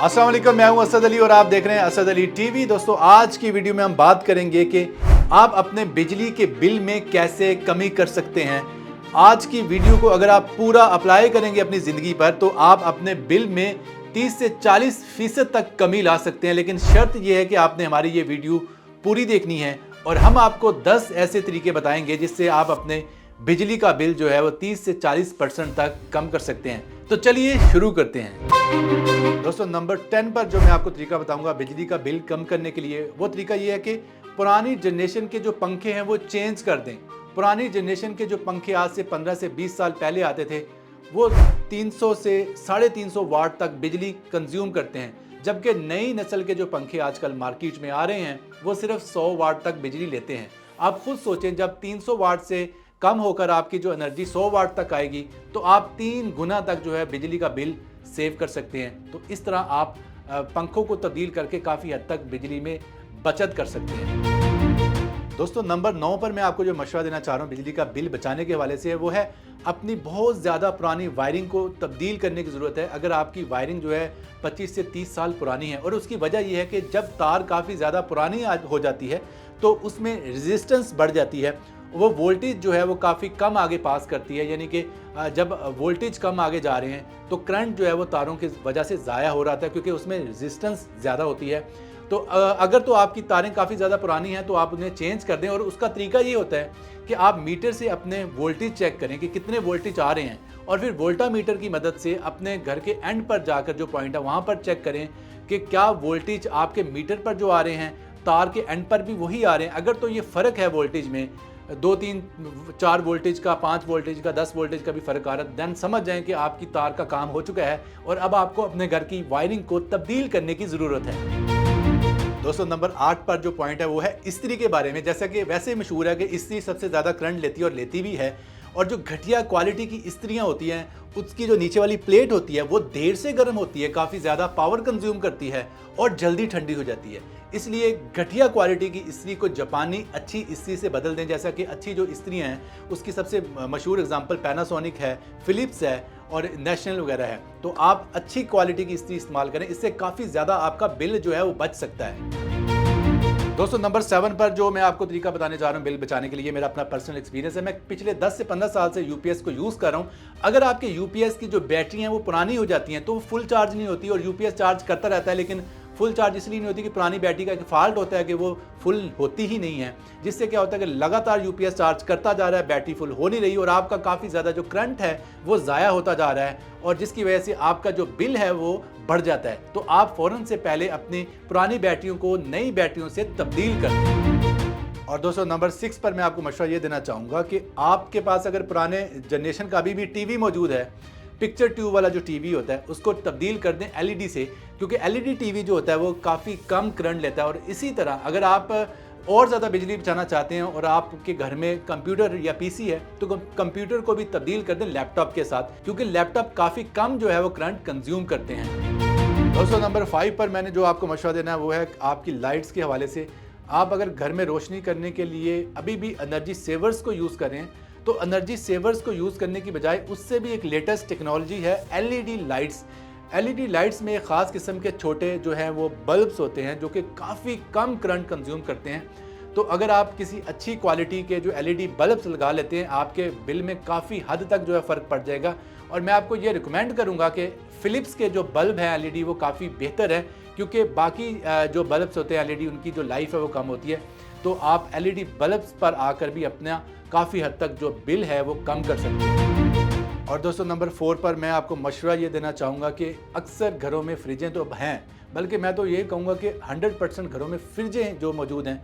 अस्सलाम वालेकुम, मैं हूं असद अली और आप देख रहे हैं असद अली टीवी। दोस्तों, आज की वीडियो में हम बात करेंगे कि आप अपने बिजली के बिल में कैसे कमी कर सकते हैं। आज की वीडियो को अगर आप पूरा अप्लाई करेंगे अपनी ज़िंदगी पर तो आप अपने बिल में 30 से 40% तक कमी ला सकते हैं। लेकिन शर्त यह है कि आपने हमारी ये वीडियो पूरी देखनी है और हम आपको 10 ऐसे तरीके बताएंगे जिससे आप अपने बिजली का बिल जो है वो 30 से 40% तक कम कर सकते हैं। तो चलिए शुरू करते हैं। दोस्तों, नंबर 10 पर जो मैं आपको तरीका बताऊंगा बिजली का बिल कम करने के लिए, वो तरीका ये है कि पुरानी जनरेशन के जो पंखे हैं वो चेंज कर दें। पुरानी जनरेशन के जो पंखे आज से 15 से 20 साल पहले आते थे वो 300 से 350 वाट तक बिजली कंज्यूम करते हैं, जबकि नई नस्ल के जो पंखे आजकल मार्केट में आ रहे हैं वो सिर्फ 100 वाट तक बिजली लेते हैं। आप खुद सोचें, जब 300 वाट से कम होकर आपकी जो एनर्जी 100 वाट तक आएगी तो आप 3 गुना तक जो है बिजली का बिल सेव कर सकते हैं। तो इस तरह आप पंखों को तब्दील करके काफ़ी हद तक बिजली में बचत कर सकते हैं। दोस्तों, नंबर 9 पर मैं आपको जो मशवरा देना चाह रहा हूँ बिजली का बिल बचाने के हवाले से, वो है अपनी बहुत ज़्यादा पुरानी वायरिंग को तब्दील करने की ज़रूरत है। अगर आपकी वायरिंग जो है 25 से 30 साल पुरानी है, और उसकी वजह यह है कि जब तार काफ़ी ज़्यादा पुरानी हो जाती है तो उसमें रेजिस्टेंस बढ़ जाती है, वो वोल्टेज जो है वो काफ़ी कम आगे पास करती है। यानी कि जब वोल्टेज कम आगे जा रहे हैं तो करंट जो है वो तारों की वजह से ज़ाया हो रहा था, क्योंकि उसमें रेजिस्टेंस ज़्यादा होती है। तो अगर तो आपकी तारें काफ़ी ज़्यादा पुरानी हैं तो आप उन्हें चेंज कर दें। और उसका तरीका ये होता है कि आप मीटर से अपने वोल्टेज चेक करें कि कितने वोल्टेज आ रहे हैं, और फिर वोल्टामीटर की मदद से अपने घर के एंड पर जाकर जो पॉइंट है वहाँ पर चेक करें कि क्या वोल्टेज आपके मीटर पर जो आ रहे हैं तार के एंड पर भी वही आ रहे हैं। अगर तो ये फ़र्क है वोल्टेज में 2, 3, 4 वोल्टेज का, 5 वोल्टेज का, 10 वोल्टेज का भी फ़र्क आ रहा है, देन समझ जाएं कि आपकी तार का काम हो चुका है और अब आपको अपने घर की वायरिंग को तब्दील करने की ज़रूरत है। दोस्तों, नंबर 8 पर जो पॉइंट है वो है इस्त्री के बारे में। जैसा कि वैसे मशहूर है कि इस्त्री सबसे ज़्यादा करंट लेती है और लेती भी है, और जो घटिया क्वालिटी की इस्त्रियाँ होती हैं उसकी जो नीचे वाली प्लेट होती है वो देर से गर्म होती है, काफ़ी ज़्यादा पावर कंज्यूम करती है और जल्दी ठंडी हो जाती है। इसलिए घटिया क्वालिटी की इस्त्री को जापानी अच्छी इस्त्री से बदल दें। जैसा कि अच्छी जो इस्त्रियाँ हैं उसकी सबसे मशहूर एग्जांपल पैनासोनिक है, फिलिप्स है और नेशनल वगैरह है। तो आप अच्छी क्वालिटी की इस्त्री इस्तेमाल करें, इससे काफ़ी ज़्यादा आपका बिल जो है वो बच सकता है। दोस्तों, नंबर 7 पर जो मैं आपको तरीका बताने जा रहा हूँ बिल बचाने के लिए, मेरा अपना पर्सनल एक्सपीरियंस है। मैं पिछले 10 से 15 साल से यूपीएस को यूज़ कर रहा हूँ। अगर आपके यूपीएस की जो बैटरी हैं वो पुरानी हो जाती हैं तो वो फुल चार्ज नहीं होती, और यूपीएस चार्ज करता रहता है लेकिन फुल चार्ज इसलिए नहीं होती कि पुरानी बैटरी का एक फॉल्ट होता है कि वो फुल होती ही नहीं है, जिससे क्या होता है कि लगातार यूपीएस चार्ज करता जा रहा है, बैटरी फुल हो नहीं रही और आपका काफ़ी ज़्यादा जो करंट है वो ज़ाया होता जा रहा है, और जिसकी वजह से आपका जो बिल है वो बढ़ जाता है। तो आप फ़ौरन से पहले अपनी पुरानी बैटरियों को नई बैटरियों से तब्दील कर दें। और दोस्तों, नंबर 6 पर मैं आपको मशवरा ये देना चाहूँगा कि आपके पास अगर पुराने जनरेशन का अभी भी टीवी मौजूद है, पिक्चर ट्यूब वाला जो टीवी होता है उसको तब्दील कर दें एलईडी से, क्योंकि एलईडी टीवी जो होता है वो काफ़ी कम करंट लेता है। और इसी तरह अगर आप और ज़्यादा बिजली बचाना चाहते हैं और आपके घर में कंप्यूटर या पीसी है तो कंप्यूटर को भी तब्दील कर दें लैपटॉप के साथ, क्योंकि लैपटॉप काफ़ी कम जो है वो करंट कंज्यूम करते हैं। दोस्तों, नंबर 5 पर मैंने जो आपको मशवरा देना है वो है आपकी लाइट्स के हवाले से। आप अगर घर में रोशनी करने के लिए अभी भी एनर्जी सेवर्स को यूज़ करें तो एनर्जी सेवर्स को यूज़ करने की बजाय उससे भी एक लेटेस्ट टेक्नोलॉजी है एलईडी लाइट्स। एलईडी लाइट्स में एक ख़ास किस्म के छोटे जो हैं वो बल्ब्स होते हैं जो कि काफ़ी कम करंट कंज्यूम करते हैं। तो अगर आप किसी अच्छी क्वालिटी के जो एलईडी बल्ब्स लगा लेते हैं आपके बिल में काफ़ी हद तक जो है फ़र्क पड़ जाएगा। और मैं आपको ये रिकमेंड करूँगा कि फ़िलिप्स के जो बल्ब हैं एलईडी वो काफ़ी बेहतर है, क्योंकि बाकी जो बल्ब्स होते हैं एलईडी उनकी जो लाइफ है वो कम होती है। तो आप एलईडी बल्ब्स पर आकर भी अपना काफ़ी हद तक जो बिल है वो कम कर सकते हैं। और दोस्तों, नंबर 4 पर मैं आपको मशवरा ये देना चाहूँगा कि अक्सर घरों में फ्रिजें तो हैं, बल्कि मैं तो ये कहूँगा कि 100% घरों में फ्रिजें जो मौजूद हैं,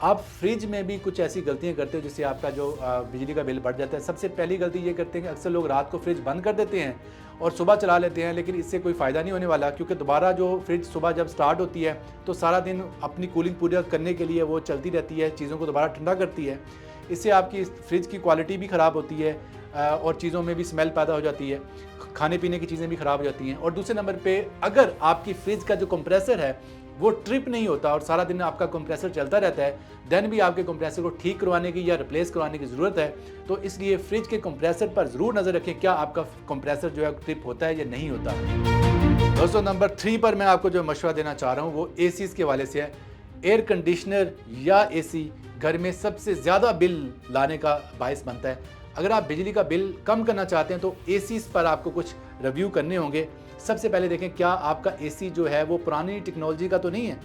आप फ्रिज में भी कुछ ऐसी गलतियाँ करते हो जिससे आपका जो बिजली का बिल बढ़ जाता है। सबसे पहली गलती ये करते हैं कि अक्सर लोग रात को फ्रिज बंद कर देते हैं और सुबह चला लेते हैं, लेकिन इससे कोई फ़ायदा नहीं होने वाला, क्योंकि दोबारा जो फ्रिज सुबह जब स्टार्ट होती है तो सारा दिन अपनी कूलिंग पूरा करने के लिए वो चलती रहती है, चीज़ों को दोबारा ठंडा करती है। इससे आपकी फ्रिज की क्वालिटी भी ख़राब होती है और चीज़ों में भी स्मेल पैदा हो जाती है, खाने पीने की चीज़ें भी ख़राब हो जाती हैं। और दूसरे नंबर पे अगर आपकी फ्रिज का जो कंप्रेसर है वो ट्रिप नहीं होता और सारा दिन आपका कंप्रेसर चलता रहता है, देन भी आपके कंप्रेसर को ठीक करवाने की या रिप्लेस करवाने की ज़रूरत है। तो इसलिए फ्रिज के कंप्रेसर पर ज़रूर नज़र रखें क्या आपका कंप्रेसर जो है ट्रिप होता है या नहीं होता। दोस्तों नंबर 3 पर मैं आपको जो मशवरा देना चाह रहा हूँ वो एसीज़ के हवाले से है। एयर कंडीशनर या एसी घर में सबसे ज़्यादा बिल लाने का बायस बनता है। अगर आप बिजली का बिल कम करना चाहते हैं तो एसीज़ पर आपको कुछ रिव्यू करने होंगे। सबसे पहले देखें क्या आपका एसी जो है वो पुरानी टेक्नोलॉजी का तो नहीं है,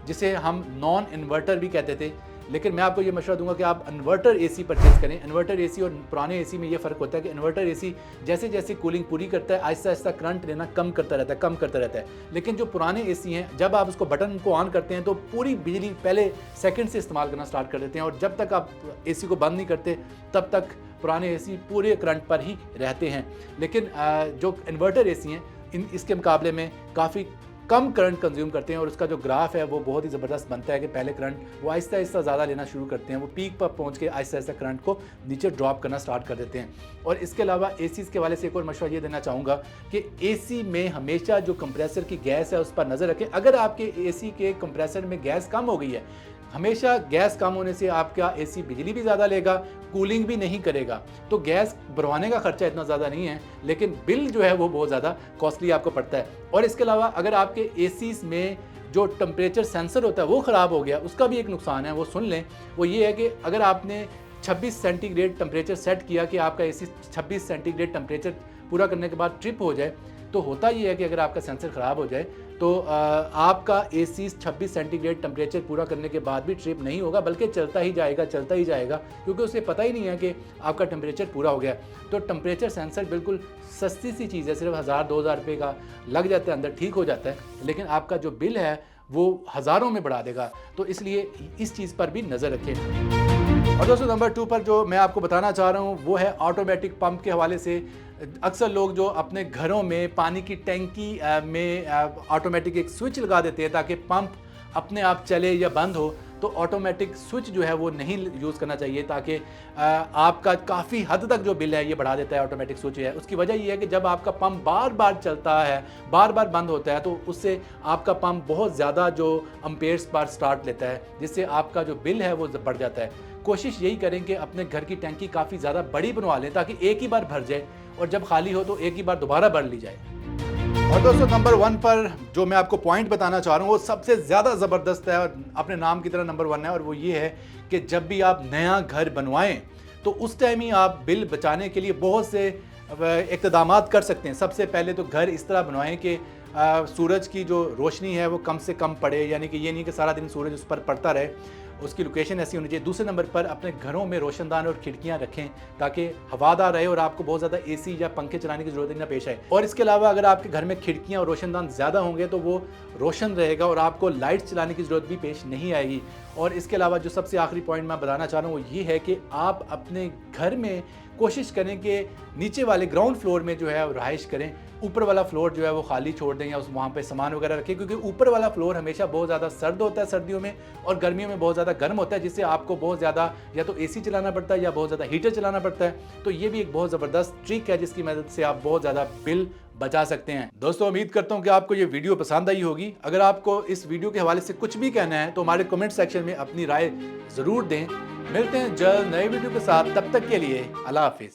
जिसे हम नॉन इन्वर्टर भी कहते थे। लेकिन मैं आपको ये मशवरा दूंगा कि आप इन्वर्टर एसी परचेज़ करें। इन्वर्टर एसी और पुराने एसी में ये फ़र्क होता है कि इन्वर्टर एसी जैसे जैसे कूलिंग पूरी करता है आहिस्ता आहिस्ता करंट लेना कम करता रहता है। लेकिन जो पुराने एसी हैं जब आप उसको बटन को ऑन करते हैं तो पूरी बिजली पहले सेकंड से इस्तेमाल करना स्टार्ट कर देते हैं, और जब तक आप एसी को बंद नहीं करते तब तक पुराने एसी पूरे करंट पर ही रहते हैं। लेकिन जो इन्वर्टर एसी हैं इसके मुकाबले में काफ़ी कम करंट कंज्यूम करते हैं, और उसका जो ग्राफ है वो बहुत ही ज़बरदस्त बनता है कि पहले करंट वो आहिस्ता आहिस्ता ज़्यादा लेना शुरू करते हैं, वो पीक पर पहुंच के आहिस्ता आहिस्ता करंट को नीचे ड्रॉप करना स्टार्ट कर देते हैं। और इसके अलावा एसीज़ के हवाले से एक और मशवरा ये देना चाहूँगा कि एसी में हमेशा जो कंप्रेसर की गैस है उस पर नज़र रखें। अगर आपके एसी के कंप्रेसर में गैस कम हो गई है, हमेशा गैस कम होने से आपका एसी बिजली भी ज़्यादा लेगा, कूलिंग भी नहीं करेगा, तो गैस भरवाने का खर्चा इतना ज़्यादा नहीं है, लेकिन बिल जो है वो बहुत ज़्यादा कॉस्टली आपको पड़ता है। और इसके अलावा अगर आपके एसीज़ में जो टेम्परेचर सेंसर होता है वो ख़राब हो गया, उसका भी एक नुकसान है, वो सुन लें। वो ये है कि अगर आपने 26 सेंटीग्रेड टेम्परेचर सेट किया कि आपका एसी 26 सेंटीग्रेड टेम्परेचर पूरा करने के बाद ट्रिप हो जाए, तो होता ये है कि अगर आपका सेंसर ख़राब हो जाए तो आपका एसी 26 सेंटीग्रेड टेम्परेचर पूरा करने के बाद भी ट्रिप नहीं होगा, बल्कि चलता ही जाएगा, क्योंकि उसे पता ही नहीं है कि आपका टेम्परेचर पूरा हो गया। तो टेम्परेचर सेंसर बिल्कुल सस्ती सी चीज़ है, सिर्फ 1000-2000 रुपये का लग जाता है, अंदर ठीक हो जाता है, लेकिन आपका जो बिल है वो हज़ारों में बढ़ा देगा। तो इसलिए इस चीज़ पर भी नज़र रखें। और दोस्तों नंबर 2 पर जो मैं आपको बताना चाह रहा हूँ वो है ऑटोमेटिक पंप के हवाले से। अक्सर लोग जो अपने घरों में पानी की टैंकी में ऑटोमेटिक एक स्विच लगा देते हैं ताकि पंप अपने आप चले या बंद हो, तो ऑटोमेटिक स्विच जो है वो नहीं यूज़ करना चाहिए, ताकि आपका काफ़ी हद तक जो बिल है ये बढ़ा देता है ऑटोमेटिक स्विच है। उसकी वजह ये है कि जब आपका पंप बार बार चलता है, बार बार बंद होता है, तो उससे आपका पंप बहुत ज़्यादा जो अम्पेयर्स पर स्टार्ट लेता है, जिससे आपका जो बिल है वो बढ़ जाता है। कोशिश यही करें कि अपने घर की टैंकी काफ़ी ज़्यादा बड़ी बनवा लें ताकि एक ही बार भर जाए, और जब खाली हो तो एक ही बार दोबारा भर ली जाए। और दोस्तों नंबर 1 पर जो मैं आपको पॉइंट बताना चाह रहा हूँ वो सबसे ज़्यादा ज़बरदस्त है और अपने नाम की तरह नंबर 1 है, और वो ये है कि जब भी आप नया घर बनवाएं तो उस टाइम ही आप बिल बचाने के लिए बहुत से इक़्तिदामात कर सकते हैं। सबसे पहले तो घर इस तरह बनवाएं कि सूरज की जो रोशनी है वो कम से कम पड़े, यानी कि ये नहीं कि सारा दिन सूरज उस पर पड़ता रहे, उसकी लोकेशन ऐसी होनी चाहिए। दूसरे नंबर पर अपने घरों में रोशनदान और खिड़कियां रखें ताकि हवादार रहे और आपको बहुत ज़्यादा एसी या पंखे चलाने की ज़रूरत ना पेश आए। और इसके अलावा अगर आपके घर में खिड़कियां और रोशनदान ज़्यादा होंगे तो वो रोशन रहेगा और आपको लाइट चलाने की ज़रूरत भी पेश नहीं आएगी। और इसके अलावा जो सबसे आखिरी पॉइंट मैं बताना चाह रहा हूँ वो ये है कि आप अपने घर में कोशिश करें कि नीचे वाले ग्राउंड फ्लोर में जो है रहाइश करें, ऊपर वाला फ्लोर जो है वो खाली छोड़ दें या उस वहाँ पे सामान वगैरह रखें, क्योंकि ऊपर वाला फ्लोर हमेशा बहुत ज़्यादा सर्द होता है सर्दियों में, और गर्मियों में बहुत ज़्यादा गर्म होता है, जिससे आपको बहुत ज़्यादा या तो एसी चलाना पड़ता है या बहुत ज़्यादा हीटर चलाना पड़ता है। तो ये भी एक बहुत ज़बरदस्त ट्रिक है जिसकी मदद से आप बहुत ज़्यादा बिल बचा सकते हैं। दोस्तों उम्मीद करता हूँ कि आपको ये वीडियो पसंद आई होगी। अगर आपको इस वीडियो के हवाले से कुछ भी कहना है तो हमारे कमेंट सेक्शन में अपनी राय ज़रूर दें। मिलते हैं जल्द नए वीडियो के साथ, तब तक के लिए अल्लाह हाफिज़।